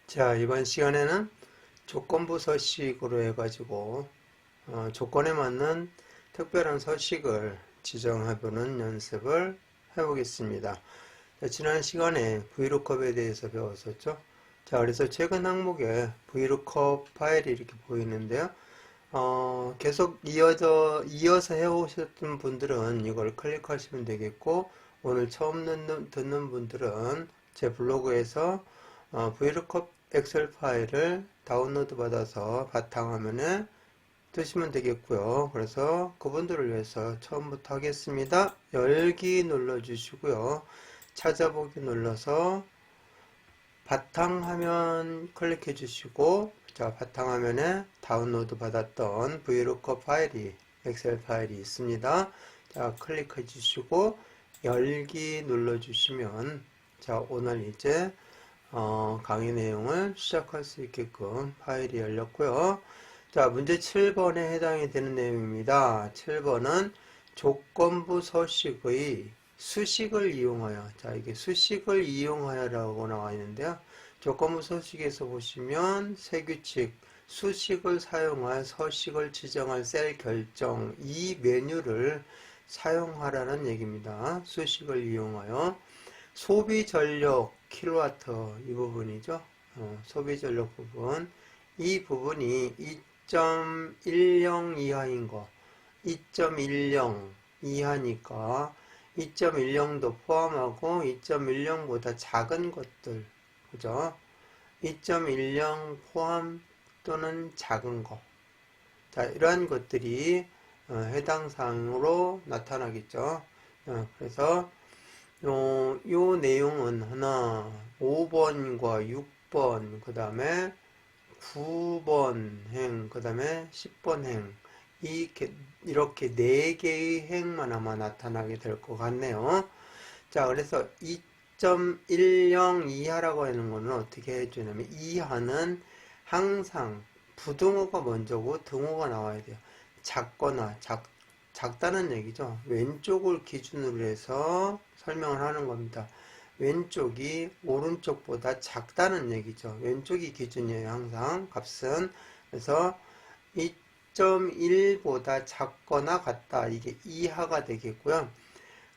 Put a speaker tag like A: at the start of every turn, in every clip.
A: 자, 이번 시간에는 조건부 서식으로 해가지고 조건에 맞는 특별한 서식을 지정해보는 연습을 해보겠습니다. 자, 지난 시간에 VLOOKUP에 대해서 배웠었죠. 자, 그래서 최근 항목에 VLOOKUP 파일이 이렇게 보이는데요. 계속 이어서 해오셨던 분들은 이걸 클릭하시면 되겠고, 오늘 처음 듣는 분들은 제 블로그에서 VLOOKUP 엑셀 파일을 다운로드 받아서 바탕화면에 뜨시면 되겠고요. 그래서 그분들을 위해서 처음부터 하겠습니다. 열기 눌러주시고요. 찾아보기 눌러서 바탕화면 클릭해 주시고, 자, 바탕화면에 다운로드 받았던 VLOOKUP 파일이 엑셀 파일이 있습니다. 자, 클릭해 주시고 열기 눌러 주시면, 자, 오늘 이제 강의 내용을 시작할 수 있게끔 파일이 열렸고요. 자, 문제 7번에 해당이 되는 내용입니다. 7번은 조건부 서식의 수식을 이용하여, 자, 이게 수식을 이용하여라고 나와 있는데요. 조건부 서식에서 보시면 세규칙, 수식을 사용할 서식을 지정할 셀 결정, 이 메뉴를 사용하라는 얘기입니다. 수식을 이용하여 소비 전력 킬로와트 이 부분이죠. 소비 전력 부분, 이 부분이 2.10 이하인 거, 2.10 이하니까 2.10도 포함하고 2.10보다 작은 것들, 그죠? 2.10 포함 또는 작은 거. 자, 이러한 것들이 해당 사항으로 나타나겠죠. 그래서 요 내용은 하나, 5번과 6번, 그 다음에 9번 행, 그 다음에 10번 행, 이렇게 4개의 행만 아마 나타나게 될 것 같네요. 자, 그래서 2.10 이하라고 하는 거는 어떻게 해주냐면, 이하는 항상 부등호가 먼저고 등호가 나와야 돼요. 작거나 작다는 얘기죠. 왼쪽을 기준으로 해서 설명을 하는 겁니다. 왼쪽이 오른쪽보다 작다는 얘기죠. 왼쪽이 기준이에요. 항상 값은. 그래서 2.1보다 작거나 같다. 이게 이하가 되겠고요.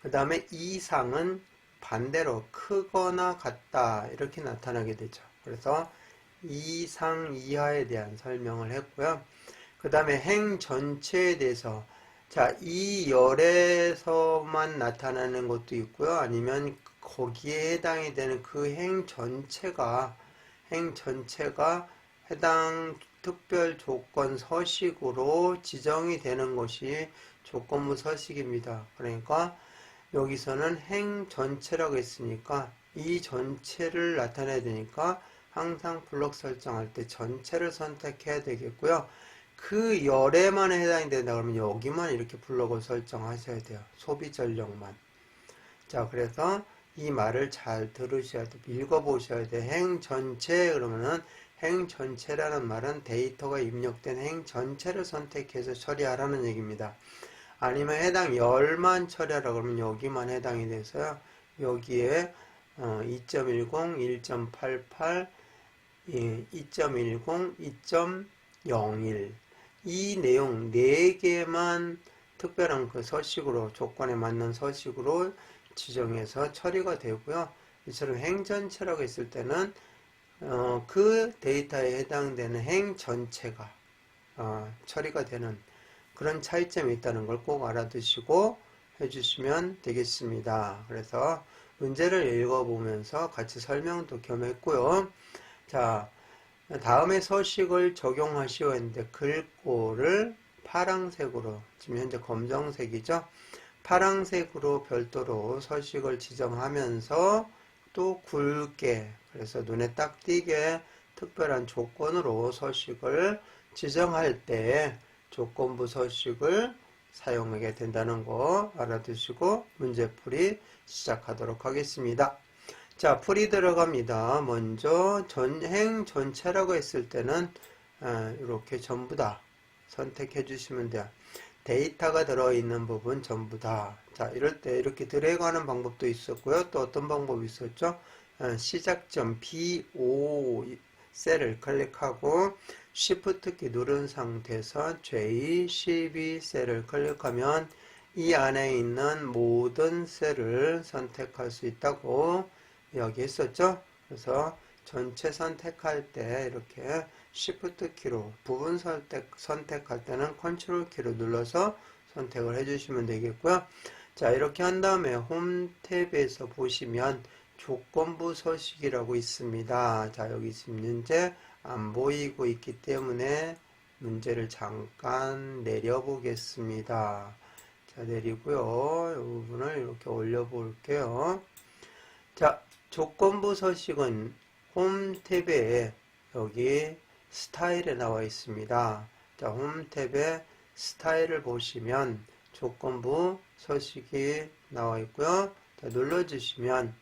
A: 그 다음에 이상은 반대로 크거나 같다. 이렇게 나타나게 되죠. 그래서 이상 이하에 대한 설명을 했고요. 그 다음에 행 전체에 대해서, 자, 이 열에서만 나타나는 것도 있고요. 아니면 거기에 해당이 되는 그 행 전체가 해당 특별 조건 서식으로 지정이 되는 것이 조건부 서식입니다. 그러니까 여기서는 행 전체라고 했으니까 이 전체를 나타내야 되니까 항상 블록 설정할 때 전체를 선택해야 되겠고요. 그 열에만 해당이 된다 그러면 여기만 이렇게 블록을 설정하셔야 돼요. 소비 전력만. 자, 그래서 이 말을 잘 들으셔야 돼요. 읽어보셔야 돼요. 행 전체 그러면은 행 전체라는 말은 데이터가 입력된 행 전체를 선택해서 처리하라는 얘기입니다. 아니면 해당 열만 처리하라 그러면 여기만 해당이 돼서요. 여기에 2.10, 1.88, 2.10, 2.01 이 내용 4개만 특별한 그 서식으로 조건에 맞는 서식으로 지정해서 처리가 되고요. 이처럼 행 전체라고 했을 때는 그 데이터에 해당되는 행 전체가 처리가 되는 그런 차이점이 있다는 걸 꼭 알아두시고 해주시면 되겠습니다. 그래서 문제를 읽어보면서 같이 설명도 겸했고요. 자, 다음에 서식을 적용하시오 했는데 글꼴을 파랑색으로, 지금 현재 검정색이죠. 파랑색으로 별도로 서식을 지정하면서 또 굵게, 그래서 눈에 딱 띄게 특별한 조건으로 서식을 지정할 때 조건부 서식을 사용하게 된다는 거 알아두시고 문제풀이 시작하도록 하겠습니다. 자, 풀이 들어갑니다. 먼저 행 전체라고 했을 때는 이렇게 전부 다 선택해 주시면 돼요. 데이터가 들어있는 부분 전부 다. 자, 이럴 때 이렇게 드래그 하는 방법도 있었고요. 또 어떤 방법이 있었죠? 시작점 B5 셀을 클릭하고 Shift 키 누른 상태에서 J12 셀을 클릭하면 이 안에 있는 모든 셀을 선택할 수 있다고 여기 있었죠. 그래서 전체 선택할 때 이렇게 Shift 키로 부분 선택할 때는 컨트롤 키로 눌러서 선택을 해주시면 되겠고요. 자, 이렇게 한 다음에 홈 탭에서 보시면 조건부 서식이라고 있습니다. 자, 여기 지금 현재 안 보이고 있기 때문에 문제를 잠깐 내려보겠습니다. 자, 내리고요. 이 부분을 이렇게 올려볼게요. 자, 조건부 서식은 홈 탭에 여기 스타일에 나와 있습니다. 자, 홈 탭에 스타일을 보시면 조건부 서식이 나와 있고요. 자, 눌러주시면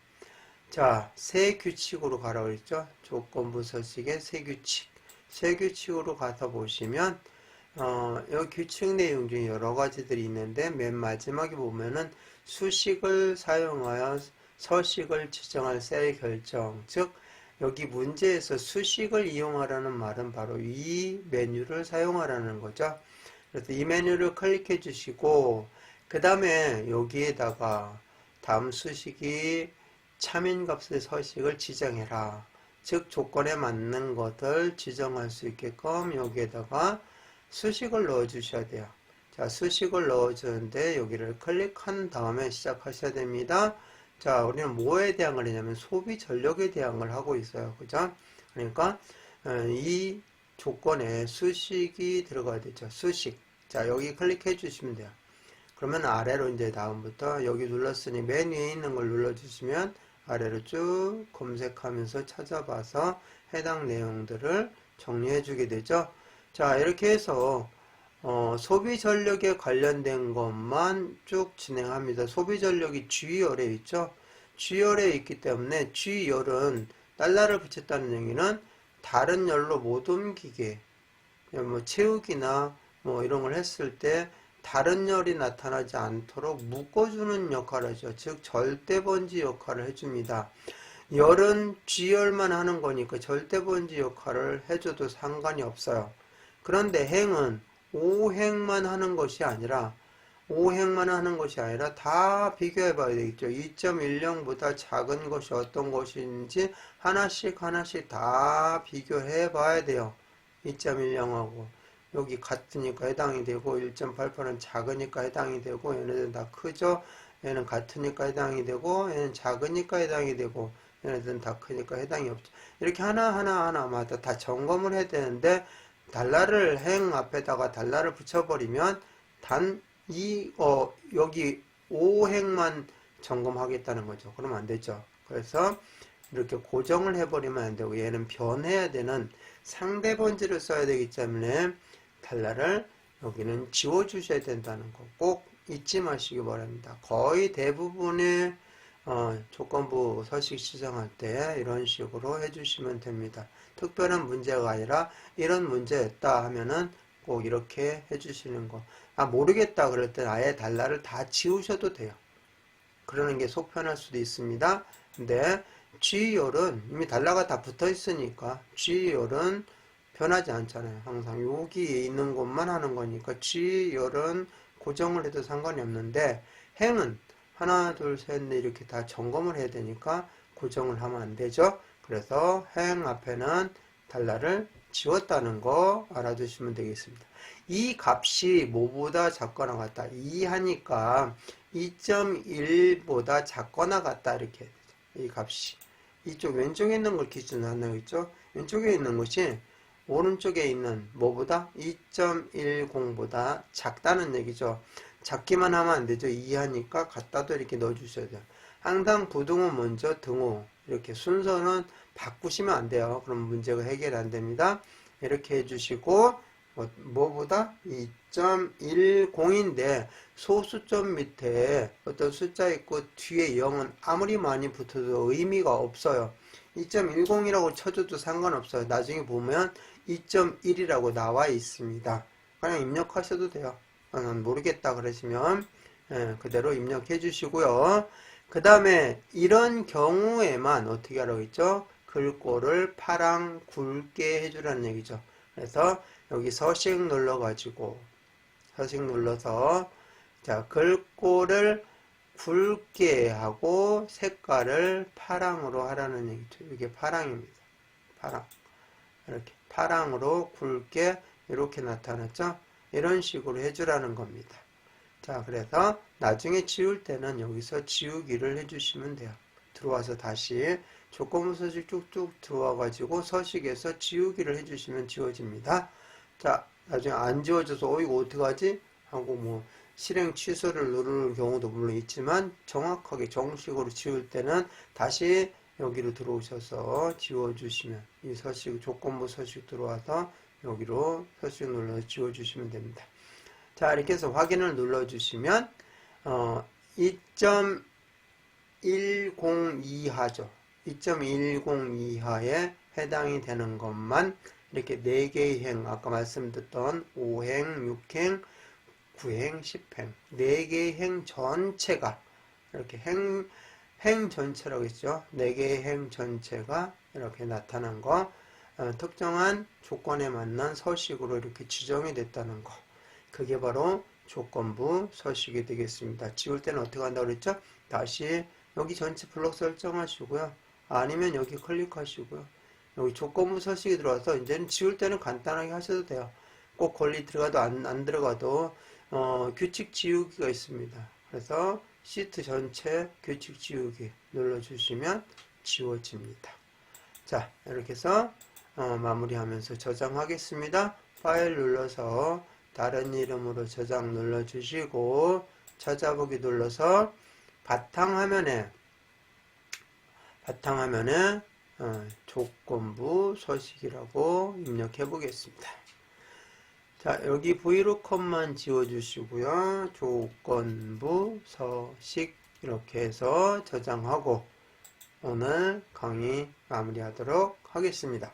A: 자, 새 규칙으로 가라고 그랬죠. 조건부 서식의 새 규칙. 새 규칙으로 가서 보시면 여기 규칙 내용 중에 여러 가지들이 있는데 맨 마지막에 보면은 수식을 사용하여 서식을 지정할 셀 결정. 즉 여기 문제에서 수식을 이용하라는 말은 바로 이 메뉴를 사용하라는 거죠. 그래서 이 메뉴를 클릭해 주시고 그 다음에 여기에다가 다음 수식이 참인값의 서식을 지정해라. 즉 조건에 맞는 것을 지정할 수 있게끔 여기에다가 수식을 넣어 주셔야 돼요. 자, 수식을 넣어 주는데 여기를 클릭한 다음에 시작하셔야 됩니다. 자, 우리는 뭐에 대한 걸 했냐면 소비 전력에 대한 걸 하고 있어요. 그죠? 그러니까 이 조건에 수식이 들어가야 되죠. 수식. 자, 여기 클릭해 주시면 돼요. 그러면 아래로 이제 다음부터 여기 눌렀으니 맨 위에 있는 걸 눌러주시면 아래로 쭉 검색하면서 찾아봐서 해당 내용들을 정리해 주게 되죠. 자, 이렇게 해서 소비 전력에 관련된 것만 쭉 진행합니다. 소비 전력이 G열에 있죠. G열에 있기 때문에 G열은 달러를 붙였다는 얘기는 다른 열로 못 옮기게 뭐 채우기나 뭐 이런 걸 했을 때 다른 열이 나타나지 않도록 묶어주는 역할을 하죠. 즉 절대번지 역할을 해줍니다. 열은 G열만 하는 거니까 절대번지 역할을 해줘도 상관이 없어요. 그런데 행은 오행만 하는 것이 아니라 다 비교해 봐야 되겠죠. 2.10보다 작은 것이 어떤 것인지 하나씩 다 비교해 봐야 돼요. 2.10하고 여기 같으니까 해당이 되고 1.88은 작으니까 해당이 되고 얘네들은 다 크죠. 얘는 같으니까 해당이 되고 얘는 작으니까 해당이 되고 얘네들은 다 크니까 해당이 없죠. 이렇게 하나마다 다 점검을 해야 되는데 달러를 행 앞에다가 달러를 붙여버리면 여기 5행만 점검하겠다는 거죠. 그러면 안 되죠. 그래서 이렇게 고정을 해버리면 안 되고 얘는 변해야 되는 상대 번지를 써야 되기 때문에 달러를 여기는 지워주셔야 된다는 거 꼭 잊지 마시기 바랍니다. 거의 대부분의 조건부 서식 지정할 때 이런 식으로 해주시면 됩니다. 특별한 문제가 아니라 이런 문제였다 하면은 꼭 이렇게 해주시는 거. 모르겠다 그럴 땐 아예 달러를 다 지우셔도 돼요. 그러는 게 속 편할 수도 있습니다. 근데 G열은 이미 달러가 다 붙어 있으니까 G열은 변하지 않잖아요. 항상 여기 있는 것만 하는 거니까 G열은 고정을 해도 상관이 없는데 행은 하나, 둘, 셋, 넷 이렇게 다 점검을 해야 되니까 고정을 하면 안 되죠. 그래서 행 앞에는 달러를 지웠다는 거 알아두시면 되겠습니다. 이 값이 뭐보다 작거나 같다. 2 하니까 2.1보다 작거나 같다 이렇게 해야 되죠. 이 값이. 이쪽 왼쪽에 있는 걸 기준으로 하는 거 있죠. 왼쪽에 있는 것이 오른쪽에 있는 뭐보다 2.10보다 작다는 얘기죠. 작기만 하면 안 되죠. 2 하니까 갖다도 이렇게 넣어주셔야 돼요. 항상 부등호 먼저 등호 이렇게 순서는 바꾸시면 안 돼요. 그럼 문제가 해결 안 됩니다. 이렇게 해주시고 뭐보다 2.10인데 소수점 밑에 어떤 숫자 있고 뒤에 0은 아무리 많이 붙어도 의미가 없어요. 2.10이라고 쳐줘도 상관없어요. 나중에 보면 2.1이라고 나와 있습니다. 그냥 입력하셔도 돼요. 모르겠다 그러시면 그대로 입력해 주시고요. 그 다음에 이런 경우에만 어떻게 하라고 했죠? 글꼴을 파랑 굵게 해주라는 얘기죠. 그래서 여기 서식 눌러가지고 서식 눌러서 자 글꼴을 굵게 하고 색깔을 파랑으로 하라는 얘기죠. 이게 파랑입니다. 파랑. 이렇게 파랑으로 굵게 이렇게 나타났죠. 이런 식으로 해주라는 겁니다. 자 그래서 나중에 지울 때는 여기서 지우기를 해주시면 돼요. 들어와서 다시 조건부 서식 쭉쭉 들어와 가지고 서식에서 지우기를 해주시면 지워집니다. 자 나중에 안 지워져서 이거 어떡하지 하고 뭐 실행 취소를 누르는 경우도 물론 있지만 정확하게 정식으로 지울 때는 다시 여기로 들어오셔서 지워주시면 이 서식 조건부 서식 들어와서 여기로 서식 눌러서 지워주시면 됩니다. 자 이렇게 해서 확인을 눌러주시면 2.10 이하죠. 2.10 이하에 해당이 되는 것만 이렇게 4개의 행, 아까 말씀드렸던 5행, 6행, 9행, 10행 4개의 행 전체가 이렇게 행 전체라고 했죠. 4개의 행 전체가 이렇게 나타난 거 특정한 조건에 맞는 서식으로 이렇게 지정이 됐다는 거 그게 바로 조건부 서식이 되겠습니다. 지울 때는 어떻게 한다고 그랬죠? 다시 여기 전체 블록 설정하시고요. 아니면 여기 클릭하시고요. 여기 조건부 서식이 들어와서 이제는 지울 때는 간단하게 하셔도 돼요. 꼭 권리 들어가도 안 들어가도 규칙 지우기가 있습니다. 그래서 시트 전체 규칙 지우기 눌러주시면 지워집니다. 자 이렇게 해서 마무리하면서 저장하겠습니다. 파일 눌러서 다른 이름으로 저장 눌러주시고 찾아보기 눌러서 바탕화면에 조건부 서식이라고 입력해 보겠습니다. 자 여기 브이로컷만 지워주시고요. 조건부 서식 이렇게 해서 저장하고 오늘 강의 마무리하도록 하겠습니다.